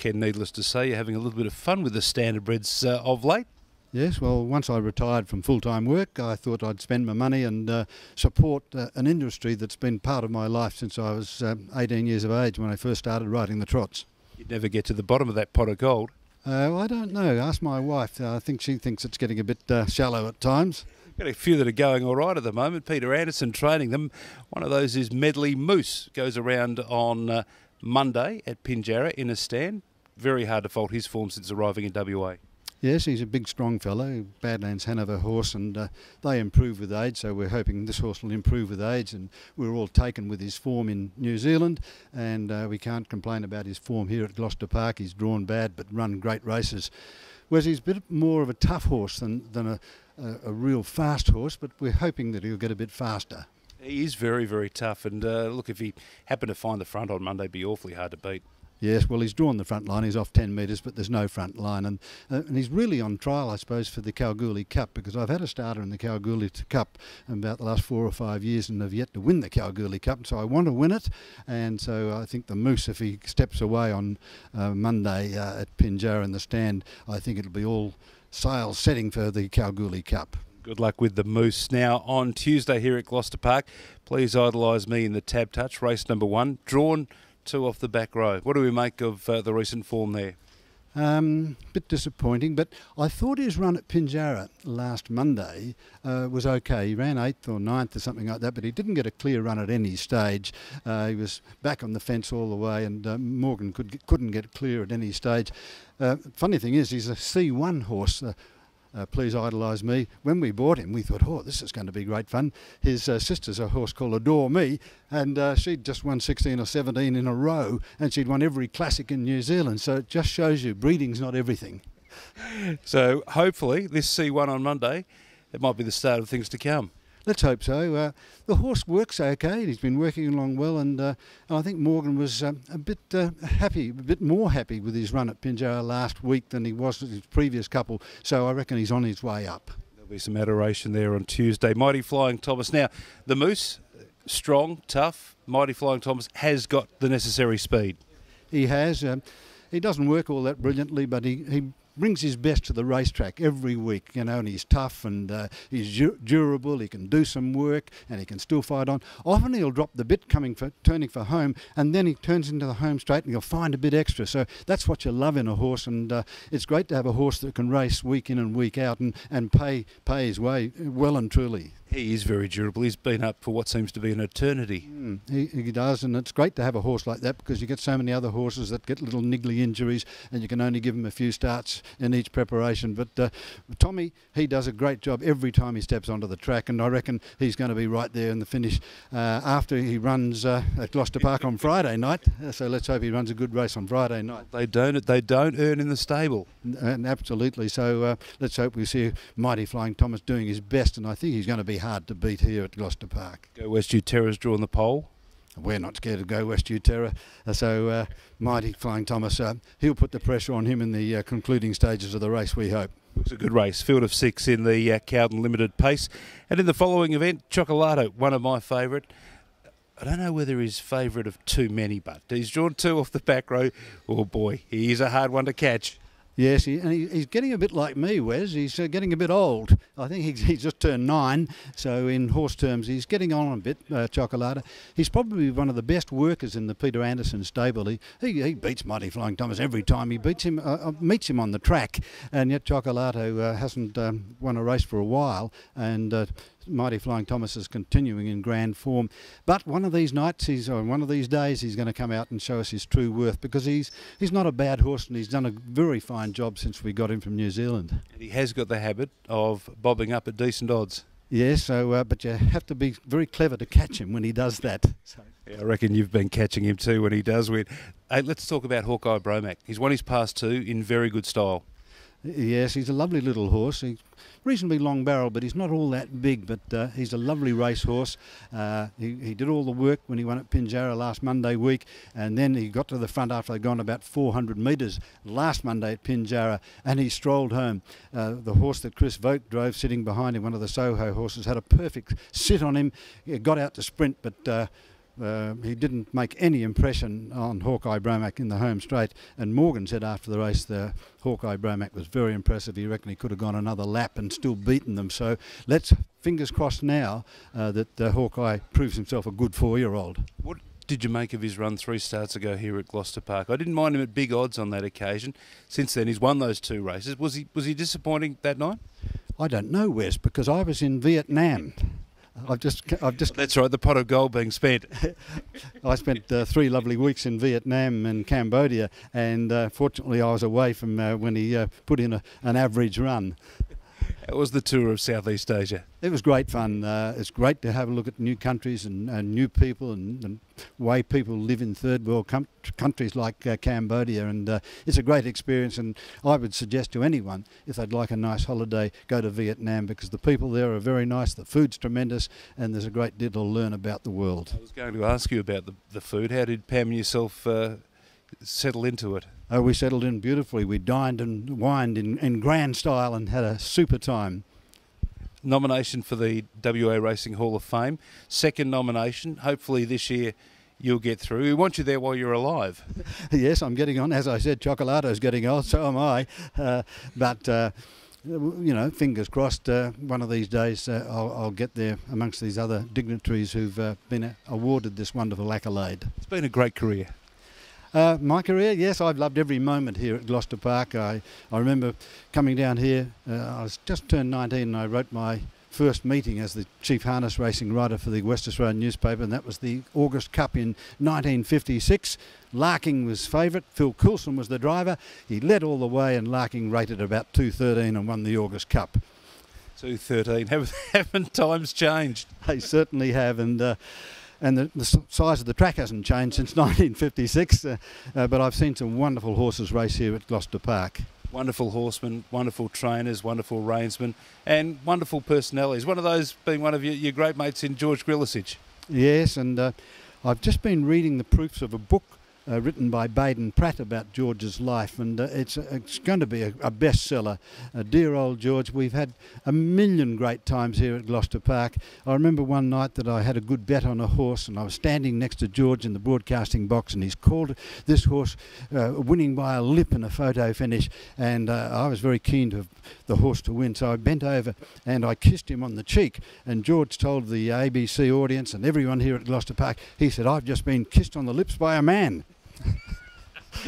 Ken, needless to say, you're having a little bit of fun with the standardbreds of late. Yes, well, once I retired from full-time work, I thought I'd spend my money and support an industry that's been part of my life since I was 18 years of age when I first started riding the trots. You'd never get to the bottom of that pot of gold. I don't know. Ask my wife. I think she thinks it's getting a bit shallow at times. Got a few that are going all right at the moment. Peter Anderson training them. One of those is Medley Moose. Goes around on Monday at Pinjarra in a stand. Very hard to fault his form since arriving in WA. Yes, he's a big, strong fellow, Badlands Hanover horse, and they improve with age, so we're hoping this horse will improve with age, and we're all taken with his form in New Zealand, and we can't complain about his form here at Gloucester Park. He's drawn bad but run great races. Whereas he's a bit more of a tough horse than a real fast horse, but we're hoping that he'll get a bit faster. He is very, very tough, and look, if he happened to find the front on Monday, it'd be awfully hard to beat. Yes, well, he's drawn the front line. He's off 10 metres, but there's no front line. And he's really on trial, I suppose, for the Kalgoorlie Cup, because I've had a starter in the Kalgoorlie Cup in about the last 4 or 5 years and have yet to win the Kalgoorlie Cup. So I want to win it. And so I think the Moose, if he steps away on Monday at Pinjarra in the stand, I think it'll be all sails setting for the Kalgoorlie Cup. Good luck with the Moose. Now, on Tuesday here at Gloucester Park, Please Idolise Me in the Tab Touch, race number 1, drawn 2 off the back row. What do we make of the recent form there? Bit disappointing, but I thought his run at Pinjarra last Monday was okay. He ran 8th or 9th or something like that, but he didn't get a clear run at any stage. He was back on the fence all the way, and Morgan couldn't get clear at any stage. Funny thing is, he's a C1 horse. Please Idolise Me. When we bought him, we thought, oh, this is going to be great fun. His sister's a horse called Adore Me, and she'd just won 16 or 17 in a row, and she'd won every classic in New Zealand. So it just shows you breeding's not everything. So hopefully this C1 on Monday, it might be the start of things to come. Let's hope so. The horse works okay. He's been working along well, and I think Morgan was a bit happy, a bit more happy with his run at Pinjarra last week than he was at his previous couple. So I reckon he's on his way up. There'll be some adoration there on Tuesday. Mighty Flying Thomas. Now, the Moose, strong, tough. Mighty Flying Thomas has got the necessary speed. He has. He doesn't work all that brilliantly, but he brings his best to the racetrack every week, you know, and he's tough and he's durable. He can do some work and he can still fight on. Often he'll drop the bit turning for home, and then he turns into the home straight and he'll find a bit extra. So that's what you love in a horse, and it's great to have a horse that can race week in and week out and pay his way well and truly. He is very durable. He's been up for what seems to be an eternity. He does, and it's great to have a horse like that because you get so many other horses that get little niggly injuries and you can only give them a few starts in each preparation. But Tommy, he does a great job every time he steps onto the track, and I reckon he's going to be right there in the finish after he runs at Gloucester Park on Friday night. So let's hope he runs a good race on Friday night. They don't earn in the stable. And absolutely. So let's hope we see Mighty Flying Thomas doing his best, and I think he's going to be hard to beat here at Gloucester Park. Go West Uterra's drawn the pole. We're not scared to go West Uterra, so Mighty Flying Thomas, he'll put the pressure on him in the concluding stages of the race, we hope. It was a good race, field of 6 in the Cowden Limited Pace. And in the following event, Chocolato, one of my favourite. I don't know whether he's favourite of too many, but he's drawn 2 off the back row. Oh boy, he is a hard one to catch. Yes, he's getting a bit like me, Wes. He's getting a bit old. I think he's just turned 9, so in horse terms he's getting on a bit, Chocolata. He's probably one of the best workers in the Peter Anderson stable. He beats Mighty Flying Thomas every time he meets him on the track, and yet Chocolata hasn't won a race for a while, and Mighty Flying Thomas is continuing in grand form. But one of these nights, one of these days, he's going to come out and show us his true worth, because he's not a bad horse, and he's done a very fine job since we got him from New Zealand. And he has got the habit of bobbing up at decent odds. Yes, so but you have to be very clever to catch him when he does that. So. Yeah, I reckon you've been catching him too when he does win. Hey, let's talk about Hawkeye Bromac. He's won his past 2 in very good style. Yes, he's a lovely little horse. He's reasonably long barrel, but he's not all that big, but he's a lovely race horse. He did all the work when he won at Pinjarra last Monday week, and then he got to the front after they'd gone about 400 metres last Monday at Pinjarra, and he strolled home. The horse that Chris Vogt drove sitting behind him, one of the Soho horses, had a perfect sit on him. He got out to sprint, but He didn't make any impression on Hawkeye Bromack in the home straight, and Morgan said after the race the Hawkeye Bromack was very impressive. He reckoned he could have gone another lap and still beaten them. So let's fingers crossed now that Hawkeye proves himself a good 4-year-old. What did you make of his run 3 starts ago here at Gloucester Park? I didn't mind him at big odds on that occasion. Since then, he's won those 2 races. Was he disappointing that night? I don't know, Wes, because I was in Vietnam. I've just. That's right. The pot of gold being spent. I spent 3 lovely weeks in Vietnam and Cambodia, and fortunately, I was away from when he put in an average run. It was the tour of Southeast Asia. It was great fun. It's great to have a look at new countries and new people and way people live in third world countries like Cambodia, and it's a great experience. And I would suggest to anyone, if they'd like a nice holiday, go to Vietnam, because the people there are very nice, the food's tremendous, and there's a great deal to learn about the world. I was going to ask you about the food. How did Pam and yourself settle into it? Oh, we settled in beautifully. We dined and wined in grand style and had a super time. Nomination for the WA Racing Hall of Fame. 2nd nomination. Hopefully this year you'll get through. We want you there while you're alive. Yes, I'm getting on. As I said, Chocolato's getting old, so am I. But you know, fingers crossed, one of these days I'll get there amongst these other dignitaries who've been awarded this wonderful accolade. It's been a great career. My career, yes, I've loved every moment here at Gloucester Park. I remember coming down here, I was just turned 19 and I wrote my first meeting as the chief harness racing writer for the West Australian newspaper, and that was the August Cup in 1956. Larking was favourite, Phil Coulson was the driver. He led all the way and Larking rated about 2:13 and won the August Cup. 2:13, haven't times changed? They certainly have, and the size of the track hasn't changed since 1956, but I've seen some wonderful horses race here at Gloucester Park. Wonderful horsemen, wonderful trainers, wonderful reinsmen, and wonderful personalities. One of those being one of your great mates in George Grillisage. Yes, and I've just been reading the proofs of a book written by Baden Pratt about George's life, and it's going to be a bestseller. Dear old George, we've had a million great times here at Gloucester Park. I remember one night that I had a good bet on a horse, and I was standing next to George in the broadcasting box, and he's called this horse winning by a lip in a photo finish, and I was very keen to have the horse to win, so I bent over and I kissed him on the cheek, and George told the ABC audience and everyone here at Gloucester Park, he said, "I've just been kissed on the lips by a man."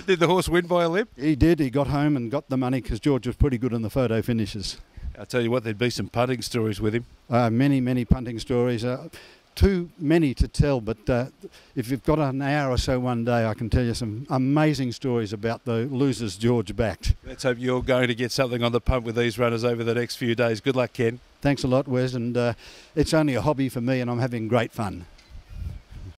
Did the horse win by a lip? He did. He got home and got the money because George was pretty good on the photo finishes. I'll tell you what, there'd be some punting stories with him. Many punting stories. Too many to tell, but if you've got an hour or so one day, I can tell you some amazing stories about the losers George backed. Let's hope you're going to get something on the pump with these runners over the next few days. Good luck, Ken. Thanks a lot, Wes, and it's only a hobby for me and I'm having great fun.